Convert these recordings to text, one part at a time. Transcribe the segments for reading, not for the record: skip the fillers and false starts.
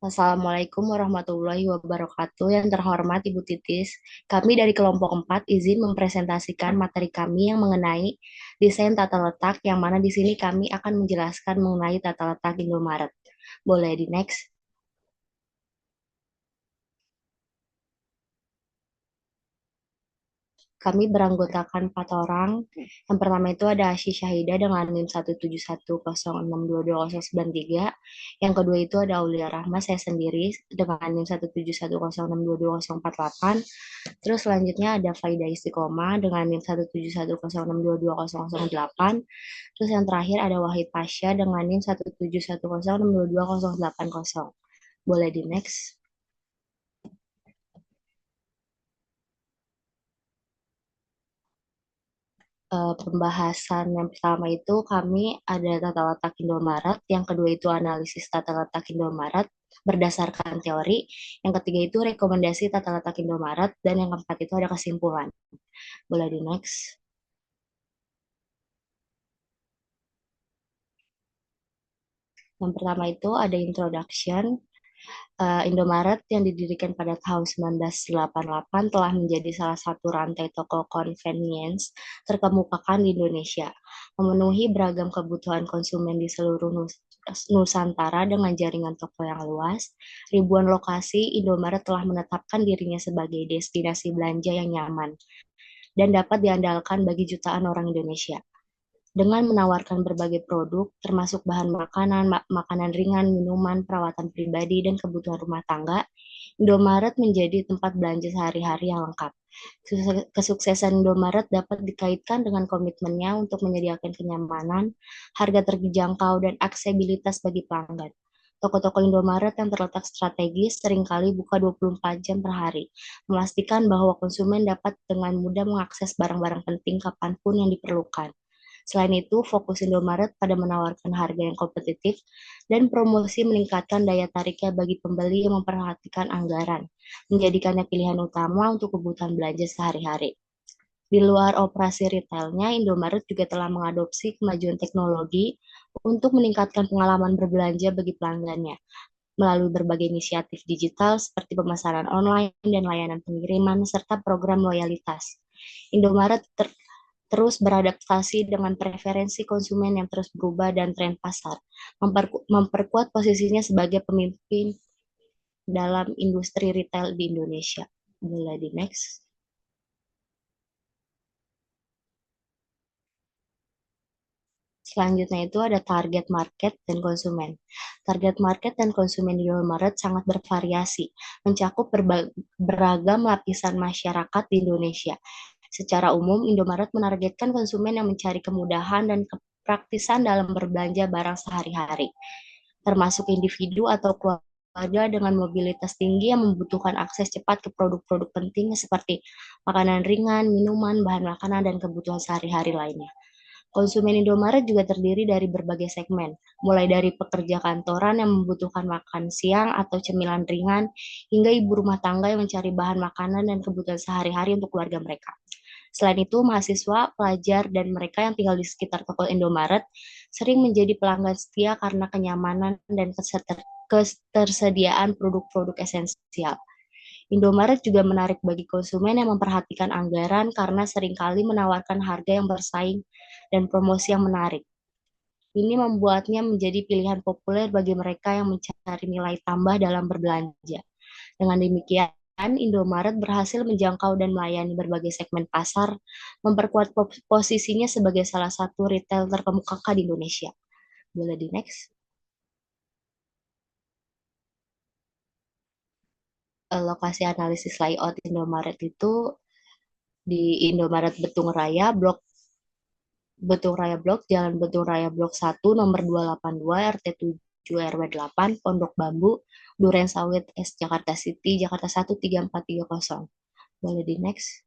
Assalamualaikum warahmatullahi wabarakatuh. Yang terhormat Ibu Titis, kami dari kelompok 4 izin mempresentasikan materi kami yang mengenai desain tata letak, yang mana di sini kami akan menjelaskan mengenai tata letak Indomaret. Boleh di next? Kami beranggotakan 4 orang. Yang pertama itu ada Asy Syahida dengan NIM 17106220093. Yang kedua itu ada Aulia Rahma, saya sendiri dengan NIM 17106220048. Terus selanjutnya ada Faida Istiqomah dengan NIM 17106220008. Terus yang terakhir ada Wahid Pasha dengan NIM 17106220080. Boleh di next? Pembahasan yang pertama itu kami ada tata letak Indomaret, yang kedua itu analisis tata letak Indomaret berdasarkan teori, yang ketiga itu rekomendasi tata letak Indomaret, dan yang keempat itu ada kesimpulan. Boleh di next. Yang pertama itu ada introduction. Indomaret yang didirikan pada tahun 1988 telah menjadi salah satu rantai toko convenience terkemukakan di Indonesia, memenuhi beragam kebutuhan konsumen di seluruh Nusantara dengan jaringan toko yang luas. Ribuan lokasi, Indomaret telah menetapkan dirinya sebagai destinasi belanja yang nyaman dan dapat diandalkan bagi jutaan orang Indonesia. Dengan menawarkan berbagai produk, termasuk bahan makanan, makanan ringan, minuman, perawatan pribadi, dan kebutuhan rumah tangga, Indomaret menjadi tempat belanja sehari-hari yang lengkap. Kesuksesan Indomaret dapat dikaitkan dengan komitmennya untuk menyediakan kenyamanan, harga terjangkau, dan aksesibilitas bagi pelanggan. Toko-toko Indomaret yang terletak strategis seringkali buka 24 jam per hari, memastikan bahwa konsumen dapat dengan mudah mengakses barang-barang penting kapanpun yang diperlukan. Selain itu, fokus Indomaret pada menawarkan harga yang kompetitif dan promosi meningkatkan daya tariknya bagi pembeli yang memperhatikan anggaran, menjadikannya pilihan utama untuk kebutuhan belanja sehari-hari. Di luar operasi retailnya, Indomaret juga telah mengadopsi kemajuan teknologi untuk meningkatkan pengalaman berbelanja bagi pelanggannya melalui berbagai inisiatif digital seperti pemasaran online dan layanan pengiriman serta program loyalitas. Indomaret terus beradaptasi dengan preferensi konsumen yang terus berubah dan tren pasar, memperkuat posisinya sebagai pemimpin dalam industri retail di Indonesia. Mulai di next. Selanjutnya itu ada target market dan konsumen. Target market dan konsumen di Indomaret sangat bervariasi, mencakup beragam lapisan masyarakat di Indonesia. Secara umum, Indomaret menargetkan konsumen yang mencari kemudahan dan kepraktisan dalam berbelanja barang sehari-hari, termasuk individu atau keluarga dengan mobilitas tinggi yang membutuhkan akses cepat ke produk-produk penting seperti makanan ringan, minuman, bahan makanan, dan kebutuhan sehari-hari lainnya. Konsumen Indomaret juga terdiri dari berbagai segmen, mulai dari pekerja kantoran yang membutuhkan makan siang atau cemilan ringan, hingga ibu rumah tangga yang mencari bahan makanan dan kebutuhan sehari-hari untuk keluarga mereka. Selain itu, mahasiswa, pelajar, dan mereka yang tinggal di sekitar toko Indomaret sering menjadi pelanggan setia karena kenyamanan dan ketersediaan produk-produk esensial. Indomaret juga menarik bagi konsumen yang memperhatikan anggaran karena seringkali menawarkan harga yang bersaing dan promosi yang menarik. Ini membuatnya menjadi pilihan populer bagi mereka yang mencari nilai tambah dalam berbelanja. Dengan demikian, Indomaret berhasil menjangkau dan melayani berbagai segmen pasar, memperkuat posisinya sebagai salah satu retail terkemuka di Indonesia. Boleh di next. Lokasi analisis layout Indomaret itu di Indomaret Betung Raya, Betung Raya Blok, Jalan Betung Raya Blok 1, nomor 282, RT 7 RW 8, Pondok Bambu, Duren Sawit S, Jakarta City, Jakarta 13430. Boleh di next.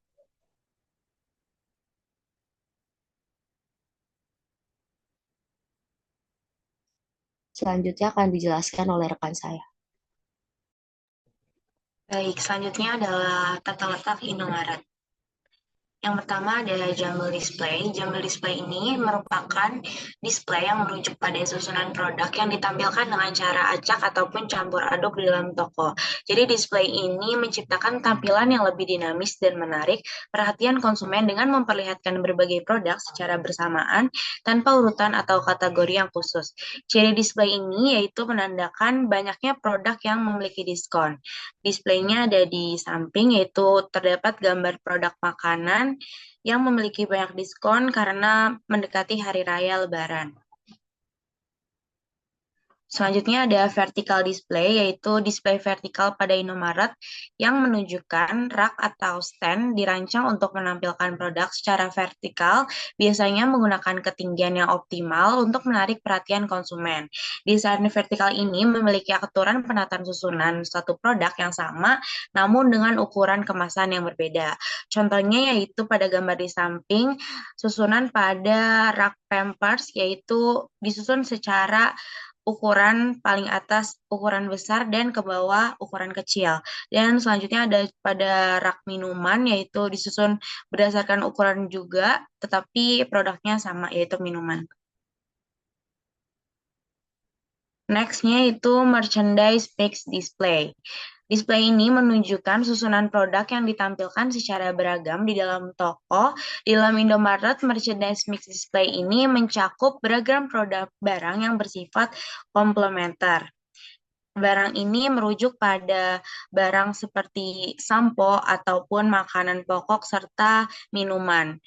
Selanjutnya akan dijelaskan oleh rekan saya. Baik, selanjutnya adalah tata letak Indomaret. Yang pertama adalah Jumble Display. Jumble Display ini merupakan display yang merujuk pada susunan produk yang ditampilkan dengan cara acak ataupun campur aduk di dalam toko. Jadi display ini menciptakan tampilan yang lebih dinamis dan menarik perhatian konsumen dengan memperlihatkan berbagai produk secara bersamaan tanpa urutan atau kategori yang khusus. Ciri display ini yaitu menandakan banyaknya produk yang memiliki diskon. Displaynya ada di samping yaitu terdapat gambar produk makanan yang memiliki banyak diskon karena mendekati hari raya Lebaran. Selanjutnya ada vertical display, yaitu display vertikal pada Indomaret yang menunjukkan rak atau stand dirancang untuk menampilkan produk secara vertikal, biasanya menggunakan ketinggian yang optimal untuk menarik perhatian konsumen. Desain vertikal ini memiliki aturan penataan susunan satu produk yang sama, namun dengan ukuran kemasan yang berbeda. Contohnya yaitu pada gambar di samping, susunan pada rak Pampers, yaitu disusun secara ukuran paling atas ukuran besar dan ke bawah ukuran kecil. Dan selanjutnya ada pada rak minuman yaitu disusun berdasarkan ukuran juga, tetapi produknya sama yaitu minuman. Next-nya itu merchandise mix display. Display ini menunjukkan susunan produk yang ditampilkan secara beragam di dalam toko. Di dalam Indomaret, merchandise mix display ini mencakup beragam produk barang yang bersifat komplementer. Barang ini merujuk pada barang seperti sampo ataupun makanan pokok serta minuman.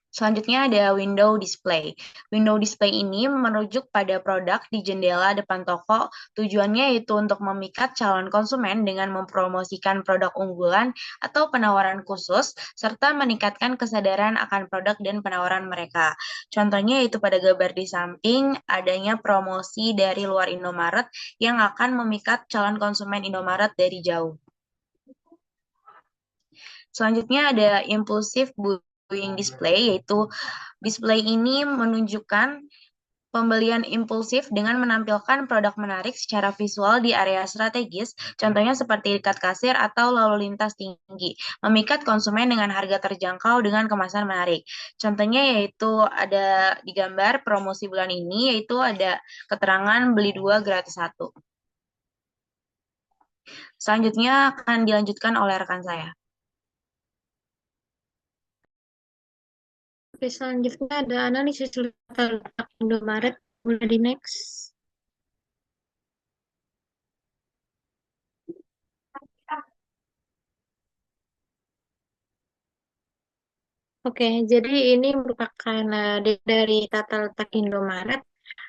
Selanjutnya ada window display. Window display ini merujuk pada produk di jendela depan toko. Tujuannya yaitu untuk memikat calon konsumen dengan mempromosikan produk unggulan atau penawaran khusus, serta meningkatkan kesadaran akan produk dan penawaran mereka. Contohnya yaitu pada gambar di samping, adanya promosi dari luar Indomaret yang akan memikat calon konsumen Indomaret dari jauh. Selanjutnya ada impulsive buying display, yaitu display ini menunjukkan pembelian impulsif dengan menampilkan produk menarik secara visual di area strategis, contohnya seperti dekat kasir atau lalu lintas tinggi, memikat konsumen dengan harga terjangkau dengan kemasan menarik. Contohnya yaitu ada di gambar promosi bulan ini, yaitu ada keterangan beli 2 gratis 1. Selanjutnya akan dilanjutkan oleh rekan saya. Oke, selanjutnya ada analisis letak Indomaret. Mulai di next. Oke, jadi ini merupakan dari tata letak Indomaret.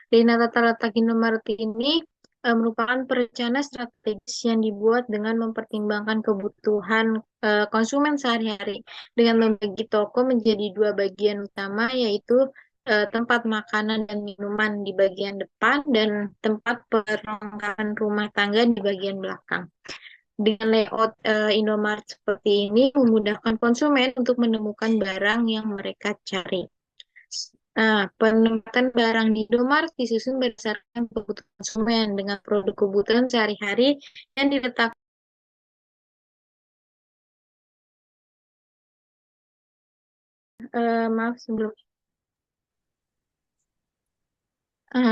Dari tata letak Indomaret ini merupakan perencanaan strategis yang dibuat dengan mempertimbangkan kebutuhan konsumen sehari-hari dengan membagi toko menjadi dua bagian utama, yaitu tempat makanan dan minuman di bagian depan dan tempat perlengkapan rumah tangga di bagian belakang. Dengan layout Indomaret seperti ini memudahkan konsumen untuk menemukan barang yang mereka cari. Nah, penempatan barang di Indomaret disusun berdasarkan kebutuhan konsumen dengan produk kebutuhan sehari-hari yang diletakkan. Maaf sebelum.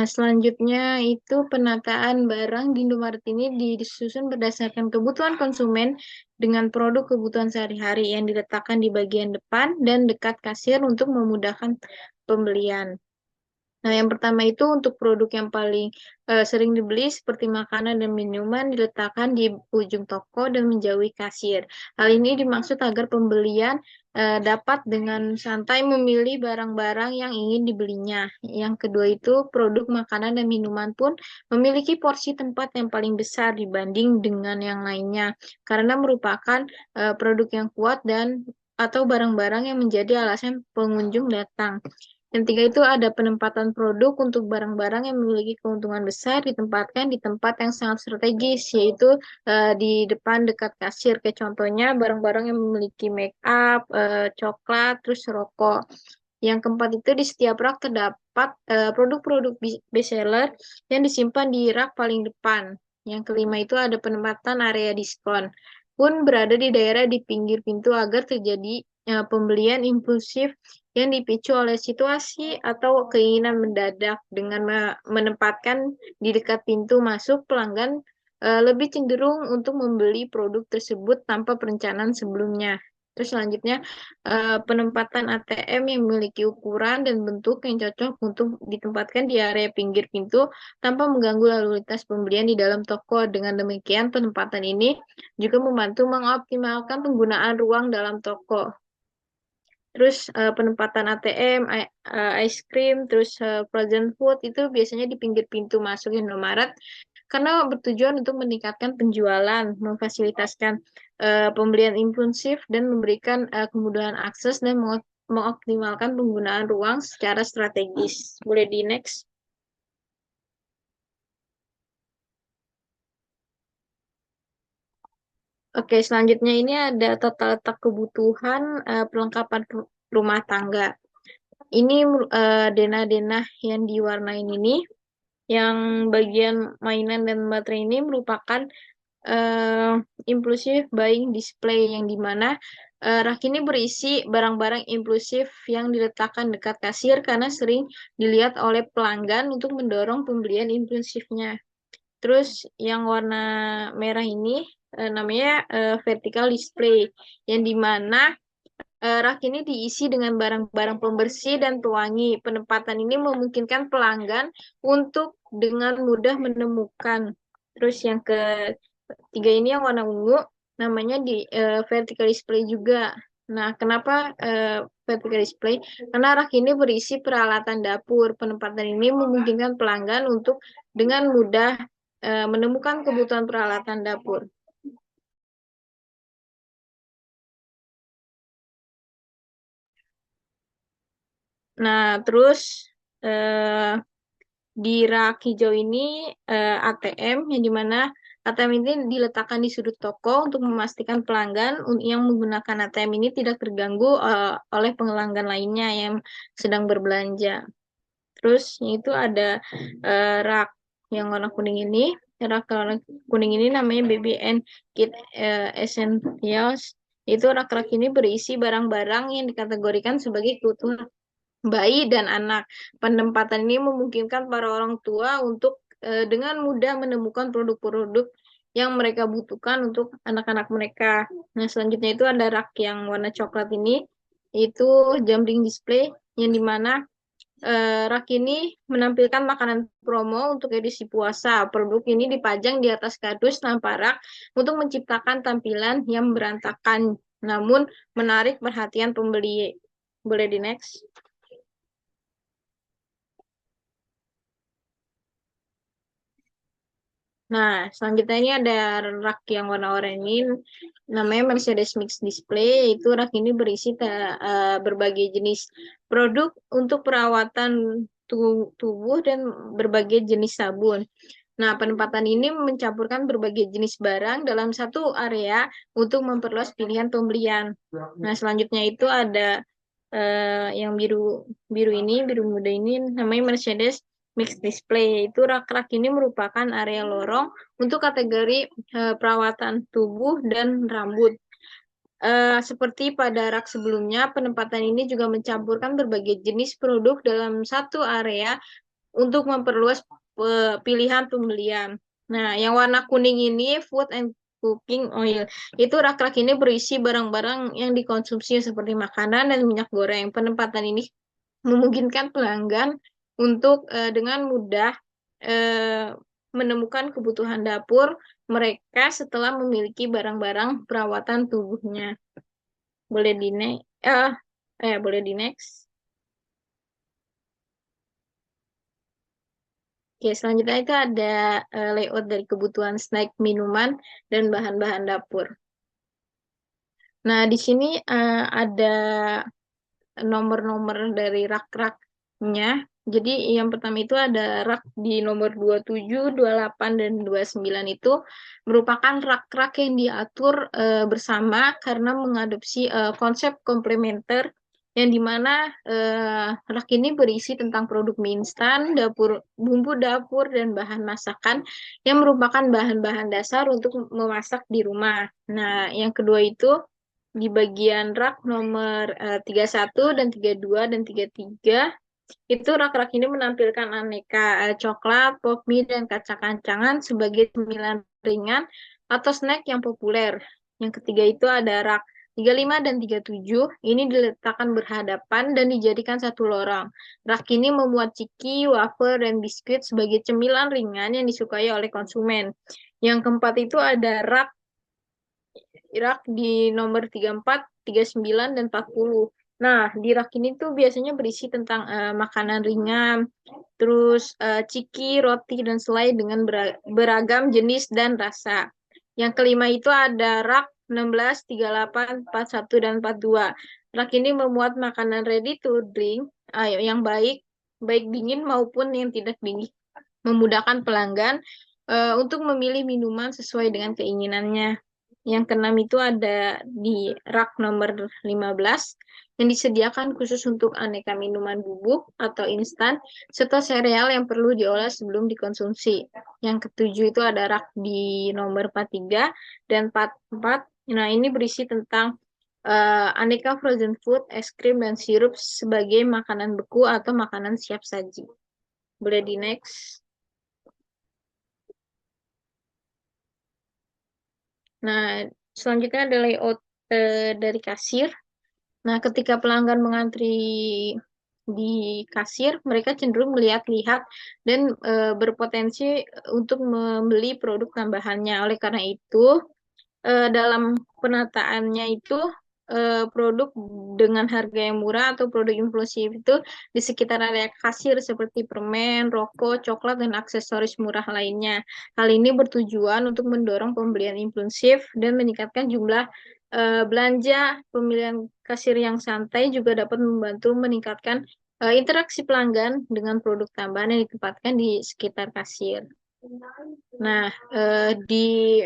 Selanjutnya itu penataan barang di Indomaret ini disusun berdasarkan kebutuhan konsumen dengan produk kebutuhan sehari-hari yang diletakkan di bagian depan dan dekat kasir untuk memudahkan pembelian. Nah, yang pertama itu untuk produk yang paling sering dibeli seperti makanan dan minuman diletakkan di ujung toko dan menjauhi kasir. Hal ini dimaksud agar pembelian dapat dengan santai memilih barang-barang yang ingin dibelinya. Yang kedua itu produk makanan dan minuman pun memiliki porsi tempat yang paling besar dibanding dengan yang lainnya karena merupakan produk yang kuat dan atau barang-barang yang menjadi alasan pengunjung datang. Yang tiga itu ada penempatan produk untuk barang-barang yang memiliki keuntungan besar ditempatkan di tempat yang sangat strategis, yaitu di depan dekat kasir. Kayak contohnya barang-barang yang memiliki make up, coklat, terus rokok. Yang keempat itu di setiap rak terdapat produk-produk bestseller yang disimpan di rak paling depan. Yang kelima itu ada penempatan area diskon. pun berada di daerah di pinggir pintu agar terjadi pembelian impulsif yang dipicu oleh situasi atau keinginan mendadak. Dengan menempatkan di dekat pintu masuk, pelanggan lebih cenderung untuk membeli produk tersebut tanpa perencanaan sebelumnya. Terus selanjutnya, penempatan ATM yang memiliki ukuran dan bentuk yang cocok untuk ditempatkan di area pinggir pintu tanpa mengganggu lalu lintas pembelian di dalam toko. Dengan demikian, penempatan ini juga membantu mengoptimalkan penggunaan ruang dalam toko. Terus penempatan ATM, ice cream, terus frozen food itu biasanya di pinggir pintu masuk Indomaret karena bertujuan untuk meningkatkan penjualan, memfasilitaskan pembelian impulsif, dan memberikan kemudahan akses dan mengoptimalkan penggunaan ruang secara strategis. Boleh di next. Oke, selanjutnya ini ada tata letak kebutuhan perlengkapan rumah tangga. Ini denah-denah yang diwarnain ini, yang bagian mainan dan baterai ini merupakan impulsif buying display, yang dimana rak ini berisi barang-barang impulsif yang diletakkan dekat kasir karena sering dilihat oleh pelanggan untuk mendorong pembelian impulsifnya. Terus yang warna merah ini namanya vertical display, yang dimana rak ini diisi dengan barang-barang pembersih dan pewangi. Penempatan ini memungkinkan pelanggan untuk dengan mudah menemukan. Terus yang ketiga ini yang warna ungu, namanya di vertical display juga. Nah, kenapa vertical display? Karena rak ini berisi peralatan dapur. Penempatan ini memungkinkan pelanggan untuk dengan mudah menemukan kebutuhan peralatan dapur. Nah, terus di rak hijau ini ATM, yang dimana ATM ini diletakkan di sudut toko untuk memastikan pelanggan yang menggunakan ATM ini tidak terganggu oleh pelanggan lainnya yang sedang berbelanja. Terus itu ada rak yang warna kuning ini. Rak warna kuning ini namanya Baby and Kid Essentials. Itu rak-rak ini berisi barang-barang yang dikategorikan sebagai kebutuhan bayi dan anak. Penempatan ini memungkinkan para orang tua untuk dengan mudah menemukan produk-produk yang mereka butuhkan untuk anak-anak mereka. Nah, selanjutnya itu ada rak yang warna coklat ini, itu jumping display, yang dimana rak ini menampilkan makanan promo untuk edisi puasa. Produk ini dipajang di atas kardus tanpa rak untuk menciptakan tampilan yang berantakan, namun menarik perhatian pembeli. Boleh di next. Nah, selanjutnya ini ada rak yang warna oranye, namanya Mercedes Mix Display. Itu rak ini berisi berbagai jenis produk untuk perawatan tubuh dan berbagai jenis sabun. Nah, penempatan ini mencampurkan berbagai jenis barang dalam satu area untuk memperluas pilihan pembelian. Nah, selanjutnya itu ada yang biru ini, biru muda ini, namanya Mercedes Mixed Display. Itu rak-rak ini merupakan area lorong untuk kategori perawatan tubuh dan rambut. Seperti pada rak sebelumnya, penempatan ini juga mencampurkan berbagai jenis produk dalam satu area untuk memperluas pilihan pembelian. Nah, yang warna kuning ini food and cooking oil. Itu rak-rak ini berisi barang-barang yang dikonsumsi seperti makanan dan minyak goreng. Penempatan ini memungkinkan pelanggan untuk dengan mudah menemukan kebutuhan dapur mereka setelah memiliki barang-barang perawatan tubuhnya. Boleh di next. Boleh di next. Oke, selanjutnya itu ada layout dari kebutuhan snack, minuman, dan bahan-bahan dapur. Nah, di sini ada nomor-nomor dari rak-raknya. Jadi yang pertama itu ada rak di nomor 27, 28, dan 29 itu merupakan rak-rak yang diatur bersama karena mengadopsi konsep komplementer, yang dimana rak ini berisi tentang produk mie instan, bumbu dapur, dan bahan masakan yang merupakan bahan-bahan dasar untuk memasak di rumah. Nah, yang kedua itu di bagian rak nomor 31 dan 32 dan 33 itu rak-rak ini menampilkan aneka coklat, pop mie, dan kacang-kacangan sebagai cemilan ringan atau snack yang populer. Yang ketiga itu ada rak 35 dan 37. Ini diletakkan berhadapan dan dijadikan satu lorong. Rak ini memuat ciki, wafer, dan biskuit sebagai cemilan ringan yang disukai oleh konsumen. Yang keempat itu ada rak di nomor 34, 39, dan 40. Nah, di rak ini tuh biasanya berisi tentang makanan ringan, terus ciki, roti, dan selai dengan beragam jenis dan rasa. Yang kelima itu ada rak 16, 38, 41, dan 42. Rak ini memuat makanan ready to drink yang baik dingin maupun yang tidak dingin, memudahkan pelanggan untuk memilih minuman sesuai dengan keinginannya. Yang keenam itu ada di rak nomor 15 yang disediakan khusus untuk aneka minuman bubuk atau instan serta sereal yang perlu diolah sebelum dikonsumsi. Yang ketujuh itu ada rak di nomor 43 dan 44. Nah, ini berisi tentang aneka frozen food, es krim, dan sirup sebagai makanan beku atau makanan siap saji. Boleh di next. Nah, selanjutnya ada layout dari kasir. Nah, ketika pelanggan mengantri di kasir, mereka cenderung melihat-lihat dan berpotensi untuk membeli produk tambahannya. Oleh karena itu, dalam penataannya itu produk dengan harga yang murah atau produk inklusif itu di sekitar area kasir seperti permen, rokok, coklat, dan aksesoris murah lainnya. Hal ini bertujuan untuk mendorong pembelian impulsif dan meningkatkan jumlah belanja. Pemilihan kasir yang santai juga dapat membantu meningkatkan interaksi pelanggan dengan produk tambahan yang ditempatkan di sekitar kasir. Nah, di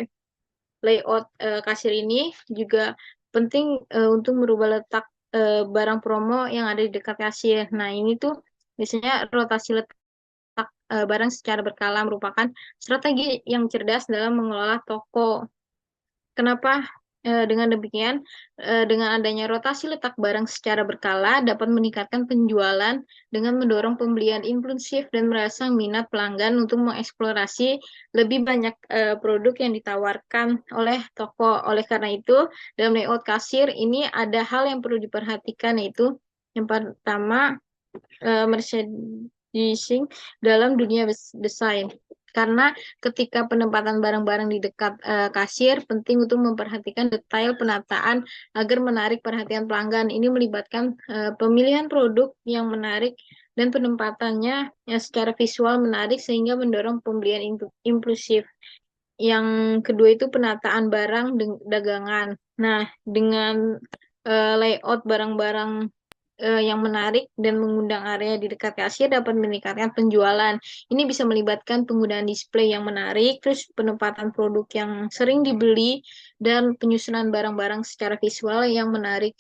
layout kasir ini juga penting untuk merubah letak barang promo yang ada di dekat kasir. Nah, ini tuh biasanya rotasi letak barang secara berkala merupakan strategi yang cerdas dalam mengelola toko. Kenapa? Dengan demikian, dengan adanya rotasi letak barang secara berkala dapat meningkatkan penjualan dengan mendorong pembelian impulsif dan merangsang minat pelanggan untuk mengeksplorasi lebih banyak produk yang ditawarkan oleh toko. Oleh karena itu, dalam layout kasir ini ada hal yang perlu diperhatikan, yaitu yang pertama, merchandising dalam dunia desain. Karena ketika penempatan barang-barang di dekat kasir, penting untuk memperhatikan detail penataan agar menarik perhatian pelanggan. Ini melibatkan pemilihan produk yang menarik dan penempatannya yang secara visual menarik sehingga mendorong pembelian impulsif. Yang kedua itu penataan barang dagangan. Nah, dengan layout barang-barang yang menarik dan mengundang area di dekat kasir dapat meningkatkan penjualan. Ini bisa melibatkan penggunaan display yang menarik, terus penempatan produk yang sering dibeli, dan penyusunan barang-barang secara visual yang menarik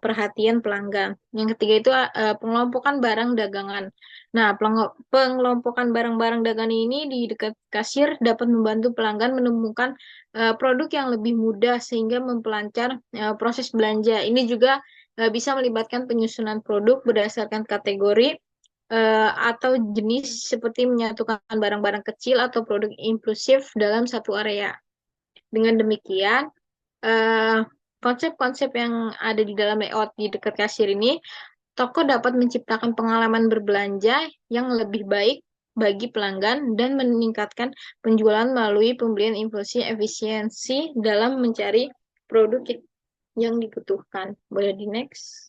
perhatian pelanggan. Yang ketiga itu pengelompokan barang dagangan. Nah, pengelompokan barang-barang dagangan ini di dekat kasir dapat membantu pelanggan menemukan produk yang lebih mudah sehingga memperlancar proses belanja. Ini juga bisa melibatkan penyusunan produk berdasarkan kategori atau jenis seperti menyatukan barang-barang kecil atau produk inklusif dalam satu area. Dengan demikian, eh, konsep-konsep yang ada di dalam layout di dekat kasir ini, toko dapat menciptakan pengalaman berbelanja yang lebih baik bagi pelanggan dan meningkatkan penjualan melalui pembelian impulsi efisiensi dalam mencari produk yang dibutuhkan. Boleh di next.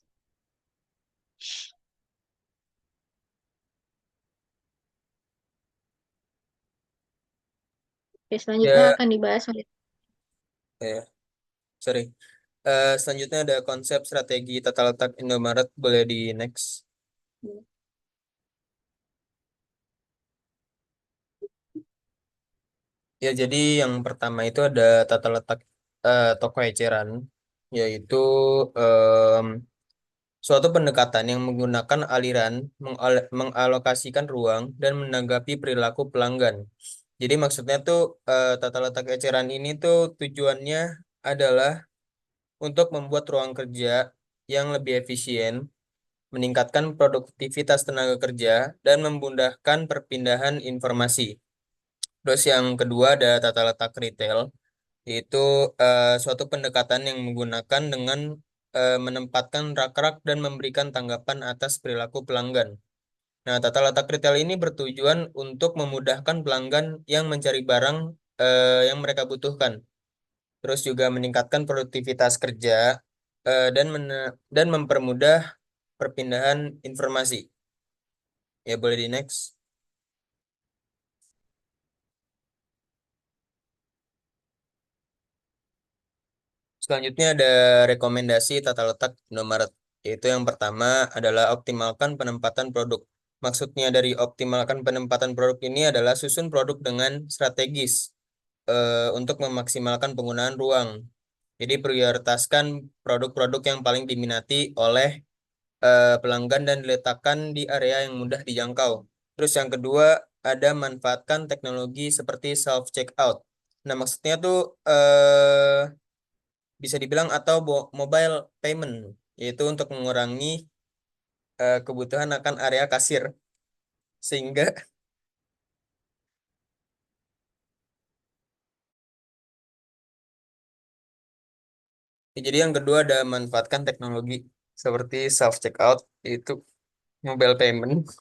Oke, selanjutnya Ya, akan dibahas oleh ya, sorry. Selanjutnya ada konsep strategi tata letak Indomaret, boleh di next. Ya, jadi yang pertama itu ada tata letak toko eceran, yaitu em, Suatu pendekatan yang menggunakan aliran mengalokasikan ruang dan menanggapi perilaku pelanggan. Jadi maksudnya tuh tata letak eceran ini tuh tujuannya adalah untuk membuat ruang kerja yang lebih efisien, meningkatkan produktivitas tenaga kerja, dan memudahkan perpindahan informasi. Terus yang kedua ada tata letak retail, yaitu suatu pendekatan yang menggunakan dengan menempatkan rak-rak dan memberikan tanggapan atas perilaku pelanggan. Nah, tata letak retail ini bertujuan untuk memudahkan pelanggan yang mencari barang yang mereka butuhkan. Terus juga meningkatkan produktivitas kerja dan mempermudah perpindahan informasi. Ya, boleh di next. Selanjutnya ada rekomendasi tata letak Indomaret, yaitu yang pertama adalah optimalkan penempatan produk. Maksudnya dari optimalkan penempatan produk ini adalah susun produk dengan strategis untuk memaksimalkan penggunaan ruang. Jadi prioritaskan produk-produk yang paling diminati oleh pelanggan dan diletakkan di area yang mudah dijangkau. Terus yang kedua ada manfaatkan teknologi seperti self checkout. Nah, maksudnya tuh bisa dibilang atau mobile payment, yaitu untuk mengurangi kebutuhan akan area kasir sehingga jadi yang kedua ada manfaatkan teknologi seperti self checkout, yaitu mobile payment.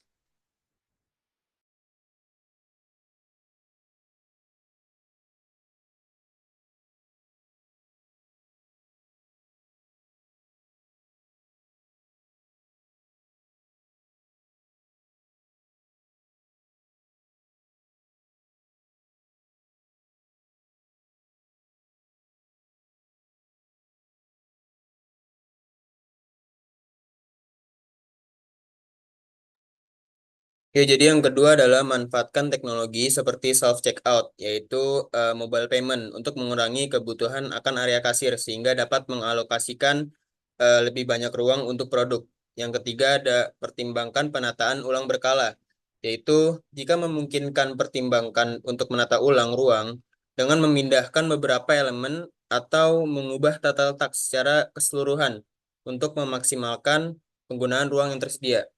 Ya, jadi yang kedua adalah manfaatkan teknologi seperti self checkout, yaitu mobile payment untuk mengurangi kebutuhan akan area kasir sehingga dapat mengalokasikan lebih banyak ruang untuk produk. Yang ketiga ada pertimbangkan penataan ulang berkala, yaitu jika memungkinkan pertimbangkan untuk menata ulang ruang dengan memindahkan beberapa elemen atau mengubah tata letak secara keseluruhan untuk memaksimalkan penggunaan ruang yang tersedia.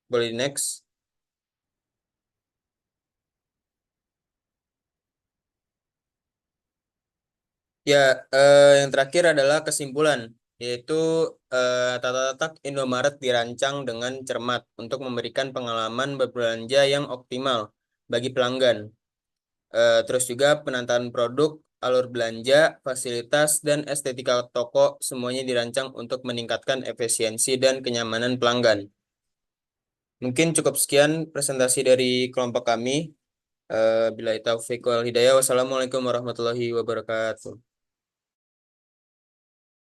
Boleh di next. Ya, yang terakhir adalah kesimpulan, yaitu tata letak Indomaret dirancang dengan cermat untuk memberikan pengalaman berbelanja yang optimal bagi pelanggan. Terus juga penataan produk, alur belanja, fasilitas, dan estetika toko semuanya dirancang untuk meningkatkan efisiensi dan kenyamanan pelanggan. Mungkin cukup sekian presentasi dari kelompok kami. Bila taufiq wal hidayah. Wassalamualaikum warahmatullahi wabarakatuh.